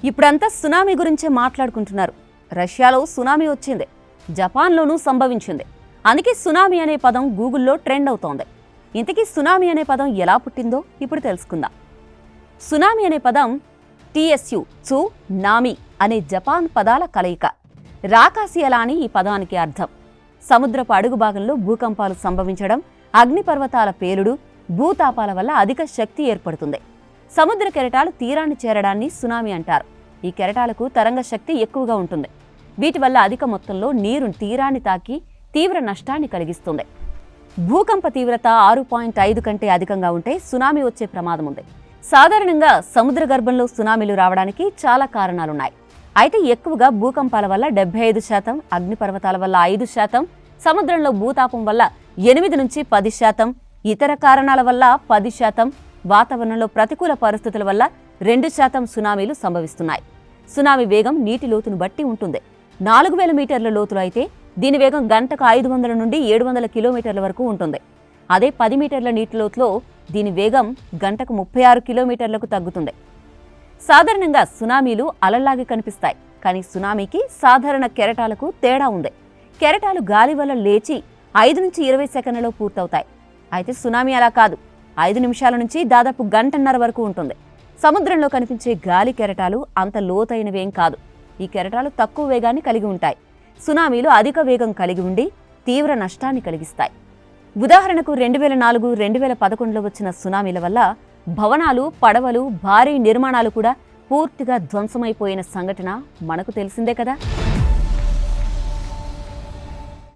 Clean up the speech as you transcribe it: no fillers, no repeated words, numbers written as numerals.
ఇప్పుడంతా సునామీ గురించే మాట్లాడుకుంటున్నారు. రష్యాలో సునామీ వచ్చింది, జపాన్లోనూ సంభవించింది. అందుకే సునామీ అనే పదం గూగుల్లో ట్రెండ్ అవుతోంది. ఇంతకీ సునామీ అనే పదం ఎలా పుట్టిందో ఇప్పుడు తెలుసుకుందాం. సునామీ అనే పదం TSU చు నామి అనే జపాన్ పదాల కలయిక. రాకాసి అలా అని ఈ పదానికి అర్థం. సముద్రపు అడుగు భాగంలో భూకంపాలు సంభవించడం, అగ్నిపర్వతాల పేలుడు, భూతాపాల వల్ల అధిక శక్తి ఏర్పడుతుంది. సముద్ర కెరటాలు తీరాన్ని చేరడాన్ని సునామీ అంటారు. ఈ కెరటాలకు తరంగ శక్తి ఎక్కువగా ఉంటుంది. వీటి వల్ల అధిక మొత్తంలో నీరు తీరాన్ని తాకి తీవ్ర నష్టాన్ని కలిగిస్తుంది. భూకంప తీవ్రత 6.5 కంటే అధికంగా ఉంటే సునామీ వచ్చే ప్రమాదం ఉంది. సాధారణంగా సముద్ర గర్భంలో సునామీలు రావడానికి చాలా కారణాలున్నాయి. అయితే ఎక్కువగా భూకంపాల వల్ల 75%, అగ్నిపర్వతాల వల్ల 5%, సముద్రంలో భూతాపం వల్ల 8 నుంచి 10%, ఇతర కారణాల వల్ల 10%, వాతావరణంలో ప్రతికూల పరిస్థితుల వల్ల 2% సునామీలు సంభవిస్తున్నాయి. సునామీ వేగం నీటి లోతును బట్టి ఉంటుంది. 4000 మీటర్ల లోతులో అయితే దీని వేగం గంటకు 500 నుండి 700 కిలోమీటర్ల వరకు ఉంటుంది. అదే 10 మీటర్ల నీటి లోతులో దీని వేగం గంటకు 36 కిలోమీటర్లకు తగ్గుతుంది. సాధారణంగా సునామీలు అలల్లాగే కనిపిస్తాయి. కానీ సునామీకి సాధారణ కెరటాలకు తేడా ఉంది. కెరటాలు గాలి వల్ల లేచి 5 నుంచి 20 సెకన్లలో పూర్తవుతాయి. అయితే సునామీ అలా కాదు. 5 నిమిషాల నుంచి దాదాపు గంటన్నర వరకు ఉంటుంది. సముద్రంలో కనిపించే గాలి కెరటాలు అంత లోతైనవేం కాదు. ఈ కెరటాలు తక్కువ వేగాన్ని కలిగి ఉంటాయి. సునామీలు అధిక వేగం కలిగి ఉండి తీవ్ర నష్టాన్ని కలిగిస్తాయి. ఉదాహరణకు 2004, 2011లో వచ్చిన సునామీల వల్ల భవనాలు, పడవలు, భారీ నిర్మాణాలు కూడా పూర్తిగా ధ్వంసమైపోయిన సంఘటన మనకు తెలిసిందే కదా.